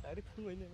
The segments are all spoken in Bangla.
Direct không ấy này.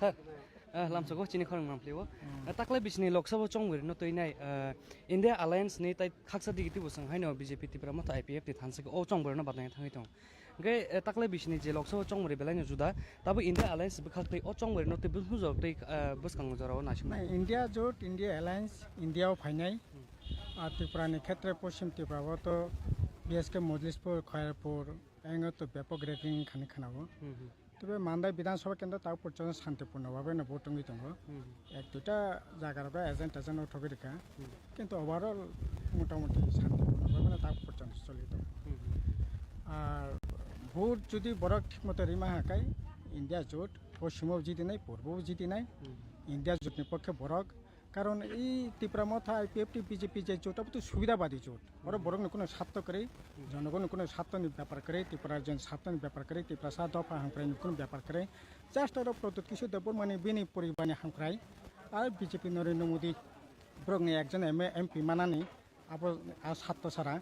Sir, làm sao có Chini Khorang làm liu? Tắc lại business Lok Sabha trong người nó tới này India Alliance này tại khác sát đi cái sang hai nó BJP thì phải mất IPF thì thằng sẽ có trong người nó bắt này thằng ấy cái tắc lại business Lok Sabha trong người bên này juda, tapi India Alliance bị khác tới trong người nó tới bớt huzur tới bớt căng rồi nào chứ? India jot India Alliance India phải này, Tripura này khát rồi Paschim Tripura vào to BSK Modlispur Khairpur, anh to ব্যাপক রেটিং খানি খানাবো তবে মান্দাই বিধানসভা কেন্দ্র তাও পর্যন্ত শান্তিপূর্ণভাবে না ভোটিং দিত এক দুটা জায়গার এজেন্ট ঠকে রেখা কিন্তু ওভারঅল মোটামুটি শান্তিপূর্ণভাবে না তাও পর্যন্ত চলিত আর ভোট যদি বড় ঠিকমতো রিমা হাঁকায় ইন্ডিয়া জোট পশ্চিমও জিতি নাই পূর্বও জিতি নাই ইন্ডিয়া জোটনি পক্ষে বড় কারণ এই ত্রিপুরা মথা আইপিএফটি বিজেপি যে জোট তো সুবিধাবাদী জোট ওরা বরং কোনো স্বার্থ করে জনগণ কোনো স্বার্থনি ব্যাপার করে ত্রিপুরার জন স্বার্থনি ব্যাপার করে ত্রিপুরা সা দফা হাঁকড়াই কোনো ব্যাপার করে জাস্ট ওরা প্রত্যেক কিছু দেববর্মানি বিনি পরিবানি হাঁকড়াই আর বিজেপি নরেন্দ্র মোদী বরং একজন এমপি মানানি আবার আর স্বার্থ ছাড়া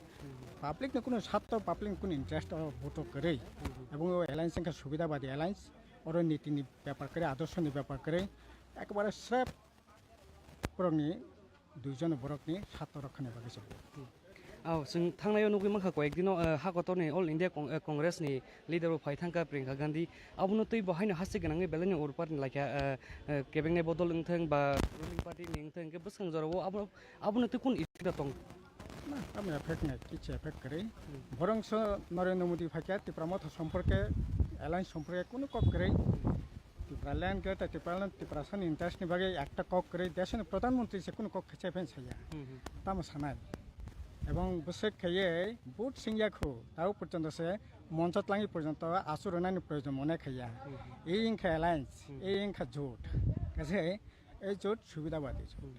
পাবলিক কোনো স্বার্থ পাবলিক কোনো ইন্টারেস্ট ভোট করে এবং অ্যালায়েন্স সংখ্যা সুবিধাবাদী অ্যালায়েন্স ওর নীতিনি ব্যাপার করে আদর্শনি ব্যাপার করে একেবারে স্রেফ বরংনি দুইজন বরকনি স্বার্থ রক্ষার বাকি চলবে जों थांनायाव नुगै माखा कयेक दिनाव हागतनि अल इंडिया कांग्रेसनि लिडार फाइथांका प्रियंका गांधी आबुनो तै बहायनो हासि गोनाङै बेलानि अरपारनि लाखिया केबेंनि बदल ओंथों बा रुलिं पार्टी निंथों के बसखां जराव आबुनो तै कुन इफेक्ट दं ना आमी एफेक्ट नै किछ एफेक्ट करे बरंस नरेंद्र मोदी फाकिया तिप्रामथ सम्पर्के एलायन्स सम्पर्के कुन कक करे ত্রিপুরা ল্যান্ড গেট ত্রিপুরা सन ইন্টারেস্টনি বাগে একটা কক করে দেশের প্রধানমন্ত্রী সে কোন কক খেছে ফেন ছায়া তাম সানাই এবং বসে খেয়ে বুট সিংয়াখু তাও পর্যন্ত সে মঞ্চতলাঙ্গি পর্যন্ত আসুরনানি প্রয়োজন মনে খাইয়া এই ইনখা অ্যালায়েন্স এই ইনখা জোট কাছে এই জোট সুবিধাবাদী জোট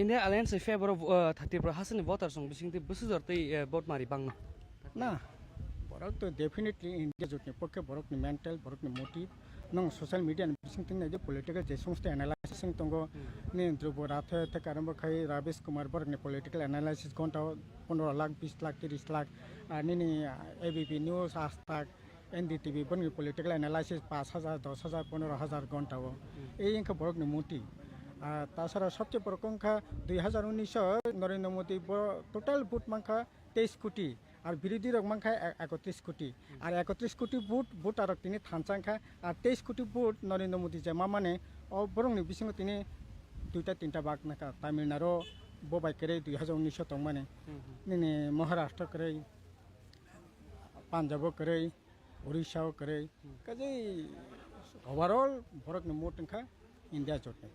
India Alliance in favor of Tripura হাসিনি ভোটার সং বিসিংতি বসুজরতৈ ভোট মারি বাংনা না বরক তো ডেফিনেটলি ইন্ডিয়া জোটনি পক্ষে বরকনি মেন্টাল বরকনি মোটিভ नों सोशल मीडिया बिसिंग जे पॉलिटिकल जे समस्त एनालाइसिस दंगो नि ध्रुव राथे থেকে আরম্ভ খাই রাবেশ কুমার বর্গনি পলিটিক্যাল এনালাইসিস ঘন্টা 15 লাখ 20 লাখ 30 লাখ আর নিনি এবিপি নিউজ আস্তাক এনডিটিভি বর্গনি পলিটিক্যাল এনালাইসিস 5000 10000 15000 ঘন্টাও এই ইনকা বর্গনি মোটি তাছাড়া সবচেয়ে বড় সংখ্যা 2019 নরেন্দ্র মোদী টোটাল ভোট মাংখা 23 কোটি আর বিরোধী রক মাংখা 31 কোটি আর 31 কোটি ভোট আর তিনি থানসাংখা আর 23 কোটি ভোট নরেন্দ্র মোদী যে মানে বরংনি বিসিং তিনি দুইটা তিনটা বাক নাকা তামিলনাড়ু ববাই করে 2019 তং মানে নিনে মহারাষ্ট্র করে পাঞ্জাব করে উড়িষ্যা করে কাজে ওভারঅল বরকনি মোট সংখ্যা ইন্ডিয়া জোটনি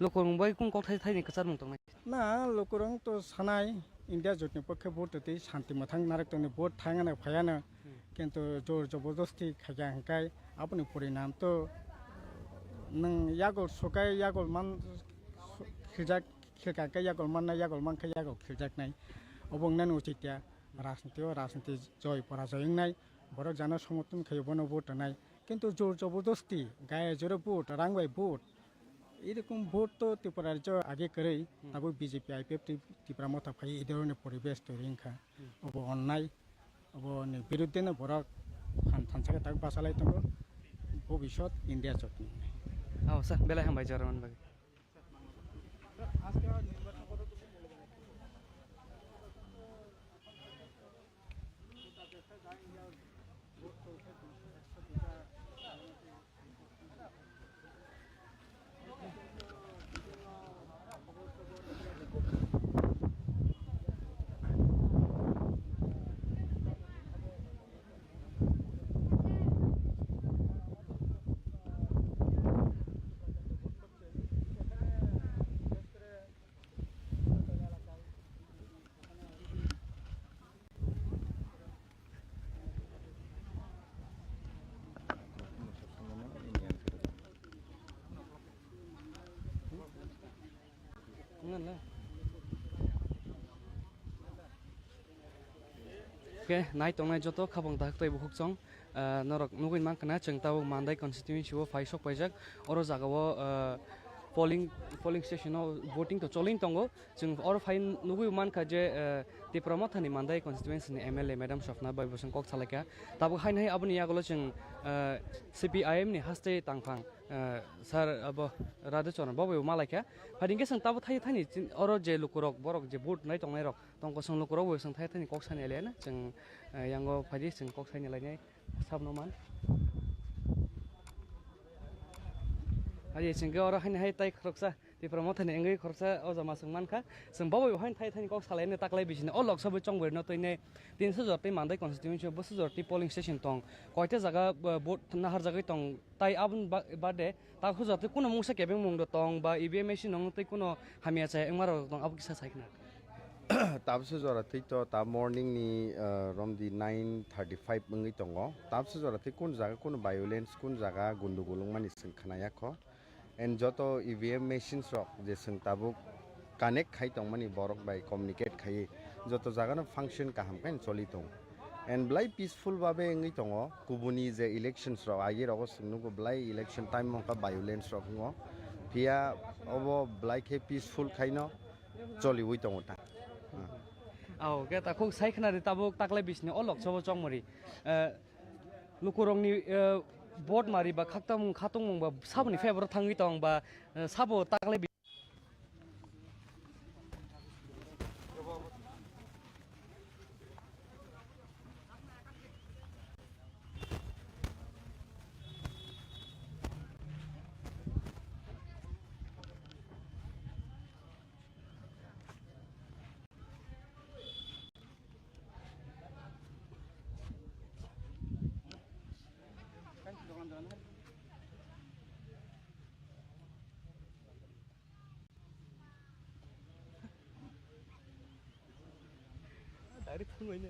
লোকর মুম্বাই কোন কথাই থাইনি কাচার মুং তংনাই না লোকরং তো সানাই ইন্ডিয়া জোটনি পক্ষে ভোট হতে শান্তি মথাং নারকতনি ভোট থাঙ্গানা ফায়ানা কিন্তু জোর জবরদস্তি খাইয়া হাंकाय আপনি পরিণাম তো নং ইয়াগল সকাই ইয়াগল মান খিজাক খিলকাকে ইয়াগল মাননা ইয়াগল মানখা ইয়াগল খিলজাক নাই অবংনান উচিতিয়া রাজনীতি জয় পরাজয় নাই বড় জানা সমর্থন খাইবনো ভোট নাই কিন্তু জোর জবরদস্তি গায়ে জোরে ভোট রাংবাই ভোট এরকম ভোট তো ত্রিপুরা রাজ্য আগে করেই তারপর বিজেপি আইপিএফ ত্রিপুরা মতো ফাই এই ধরনের পরিবেশ তৈরি খা অব অন্যায় অব বিরুদ্ধে না বড় থানসাকে তাকে বাঁচালাই থাকবো ভবিষ্যৎ ইন্ডিয়া জোট স্যার বেলা হামবাই জারামান বাকি Oke, naik tong naik joto kabang tak tu ibu hukcong, norok nungguin mang kena ceng tahu mandai konstitusi wo fai sok pajak, oro jaga wo polling station o voting to cholin tongo, ceng oro fai nungguin man kaje di promote hani mandai konstitusi ni MLA Madam Shofna bai boseng kok salaka, tabu hai nahi abu ni ya golo ceng CPIM ni Haste Tangphang, sar abo Radhacharan bawa malaka, hadingke ceng tabu thai thai ni oro je lukurok borok je vote naik tong naik rok, tong kosong lukurok wo ceng thai thai ni kok sani elena, ceng yang go padi ceng kok sani elena sab noman. Hari ceng oro hani hai tai kroksa di promote ni engai kroksa oza masung man ka, ceng bawa hai thai thai ni kok salene taklai bisine, oh lok sabu cong berno tu ini 300 jorti mandai konstitusi 200 jorti polling station tong, koite jaga vote nahar jaga tong, tai abun bade, tak khusus jorti kuno mungsa kebeng mung do tong, ba EVM machine nong tu kuno hamia cai engmar tong abu kisah cai kena. Tapse jora thik to ta morning ni rom di 9:35 mengi tongo tapse jora thik kun jaga kun violence kun jaga gundugulung mani sing khanaya kho and joto EVM machines rok je sing tabuk connect khai tong mani borok by communicate khai joto jaga no function kaham kain choli tong and blai peaceful babe ngi tongo kubuni je elections rok agi rok singnu ko blai election time mo ka violence rok ngo pia obo blai ke peaceful khaino choli ui tongo ta Aw, kita kok saya kena ditabuk taklai bisne olok coba cong mari, lukurong ni board mari ba khatung mung ba sabo ni favor thangi tong ba sabo taklai bis. Dari pun ini.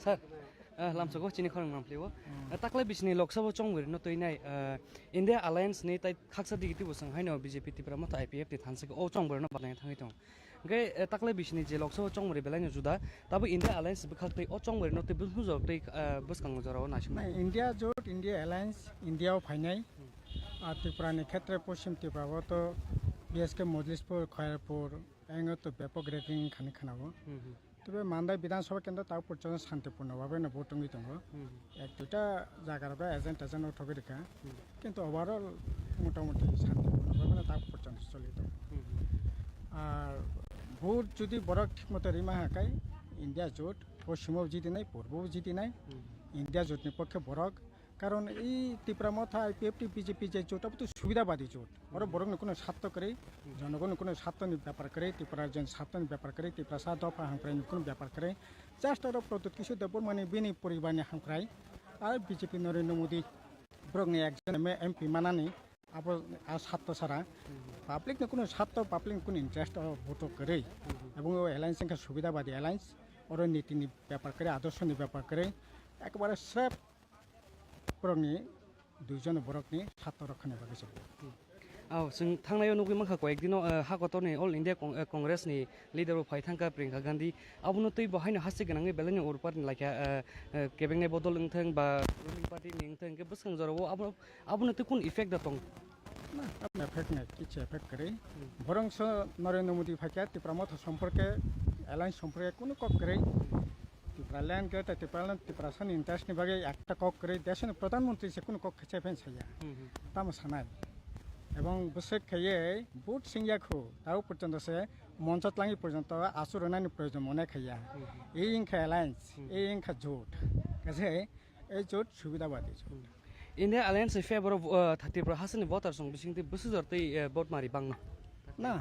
Sir, lamsako Chini Khorang Tripura. Taklai bisni Lok Sabha chongwer no toinai India Alliance ni tai khaksa digiti busang haino BJP Tripura mata IPF ti thansake o chongwer no batnai thangai tong. Gai taklai bisni je Lok Sabha chongwer belai no juda tabu India Alliance be khaktai o chongwer no te busmu jor tai buskang jora na shim. India jot India Alliance India phainai Tripura ni khetre poshim Tripura to BSK Modlispur Khairpur engo to ব্যাপক রেটিং খানি খানাবো তবে মান্দাই বিধানসভা কেন্দ্র তাও পর্যন্ত শান্তিপূর্ণভাবে ভোটিং দিতঙ্গ এক দুইটা জায়গার এজেন্ট উঠবে রেখা কিন্তু ওভারঅল মোটামুটি শান্তিপূর্ণভাবে তাও পর্যন্ত চলিত আর ভোট যদি বড় ঠিকমতো রিমা হাঁকায় ইন্ডিয়া জোট পশ্চিমও জিতি নাই পূর্বও জিতি নাই ইন্ডিয়া জোটনি পক্ষে বড় কারণ এই ত্রিপুরা মথা আইপিএফটি বিজেপি যে জোট তো সুবিধাবাদী জোট ওরা বরং কোনো স্বার্থ করে জনগণ কোনো স্বার্থনি ব্যাপার করে ত্রিপুরার জন স্বার্থনি ব্যাপার করে ত্রিপুরা সা দফা হাঁকড়াই কোনো ব্যাপার করে জাস্ট ওরা প্রদত্ত কিছু দেববর্মানি বিনি পরিবারনি হাঁকড়াই আর বিজেপি নরেন্দ্র মোদী বরং একজন এমপি মানানি আবার আর স্বার্থ ছাড়া পাবলিকনি কোনো স্বার্থ পাবলিক কোনো ইন্টারেস্ট ভোট করে এবং এলায়েন্স সংখ্যা সুবিধাবাদী এলায়েন্স ওরা নীতিনি ব্যাপার করে আদর্শনি ব্যাপার করে একেবারে স্রেফ বরংনি দুইজন বরকনি স্বার্থ রক্ষানি বাকি চলবে जों थांनायाव नुगै माखा कয়েকদিनाव हागतनि अल इंडिया कांग्रेसनि लिडार फाइथांका प्रियंका गांधी आबुनो तै बहायनो हासि गोनाङै बेलानि अरपारनि लाखा केबेंनाय बदल ओंथों बा रुलिं पार्टी निंथों के बसखां जराव आबुनो तै कुन इफेक्ट दं ना अपने इफेक्ट ने किछ इफेक्ट करे बरं स नरेंद्र मोदी फाइका तिप्रामथ सम्पर्के एलायंस सम्पर्के कुनो कक करे ত্রিপুরাল্যান্ড কে ত্রিপুরাসান ইন্টারেস্টনি বাগে একটা কক করে দেশের প্রধানমন্ত্রী সে কোনো কক খেছে ফেন ছাইয়া তাম সানাই এবং বসে খেয়ে বুট সিংয়াখু তাও পর্যন্ত সে মঞ্চতলাঙ্গি পর্যন্ত আসুরনানি প্রয়োজন মনে খাইয়া এই ইনখা অ্যালায়েন্স এই ইনখা জোট কাছে এই জোট সুবিধাবাদী জোট India Alliance in favor of Tripura Haste voters on bising the buses or the vote mari bang না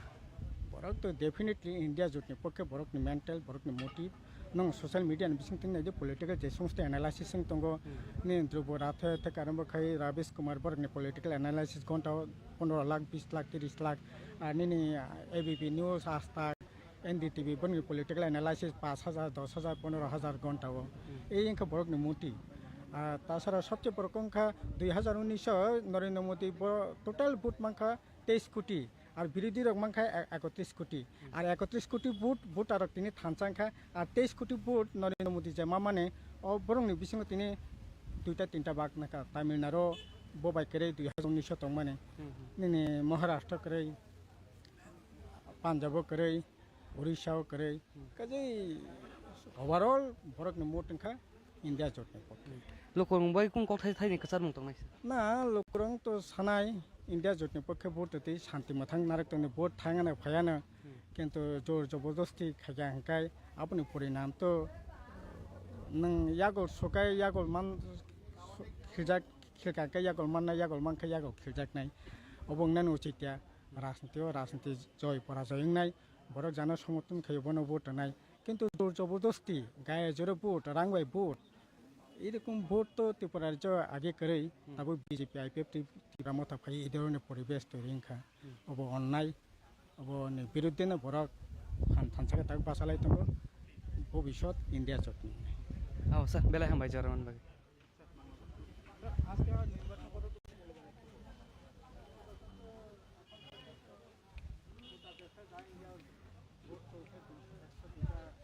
বরক তো ডেফিনেটলি ইন্ডিয়া জোটনি পক্ষে বরকনি মেন্টাল বরকনি মোটিভ নং সোশ্যাল মিডিয়া বিসিং তিন যে পলিটিক্যাল যে সমস্ত অ্যানালাইসিস দङ নি ধ্রুব রাথে থেকে আরম্ভ খাই রাবিশ কুমার বরকনি পলিটিক্যাল অ্যানালাইসিস ঘন্টা 15 লাখ 20 লাখ 30 লাখ আর নি এবিপি নিউজ আস্থা এনডিটিভি বরকনি পলিটিক্যাল অ্যানালাইসিস 5000 10000 15000 ঘন্টাও এই ইনকা বরকনি মোটিভ আর তাছাড়া সবচেয়ে বড় সংখ্যা 2019 নরেন্দ্র মোদী টোটাল ভোট সংখ্যা 23 কোটি আর বিরোধী রক সংখ্যা 31 কোটি আর 31 কোটি ভোট আর তিনি থানসাংখ্যা আর 23 কোটি ভোট নরেন্দ্র মোদী যে মানে বরংনি বিসঙ্গ তিনি দুইটা তিনটা বাক নাকা তামিলনাড়ু ববাই করে 2019 তং মানে নিনি মহারাষ্ট্র করে পাঞ্জাব করে উড়িষ্যা করে কাজে ওভারঅল বরকনি মোট সংখ্যা ইন্ডিয়া জোটনি পক্ষে लोकल मुंबई कुन कथाय थाइनि कचार मुंतंग नायस ना लोकरं तो सानाय इंडिया जटनि पक्षे भोट होती शांति मथां नारकतनि भोट थांगानो फायानो किंतु जोर जबरदस्ती खाया हंकाय आपनि परिणाम तो नों यागल सकाय यागल मान खिजाक खिलकाय यागल माननाय यागल मानखाय यागल खिलजाकनाय अबंनान उचित्या রাজনীতি জয় পরাজয় নাই বড় জানো সমর্থন খেয়ে বনো ভোট নাই কিন্তু জোর জবরদস্তি গায়ে জোরে ভোট রাংবাই ভোট এরকম ভোট তো ত্রিপুরা রাজ্য আগে করেই তারপর বিজেপি আইপিএফ ত্রিপুরা মতো খাই এই ধরনের পরিবেশ তৈরি অব অন্যায় অব বিরুদ্ধে না বড় থানসাকে তাকে বাঁচালাই তো ভবিষ্যৎ ইন্ডিয়া চটনি স্যার বেলায় হামবাই জারামান বাকি আজকে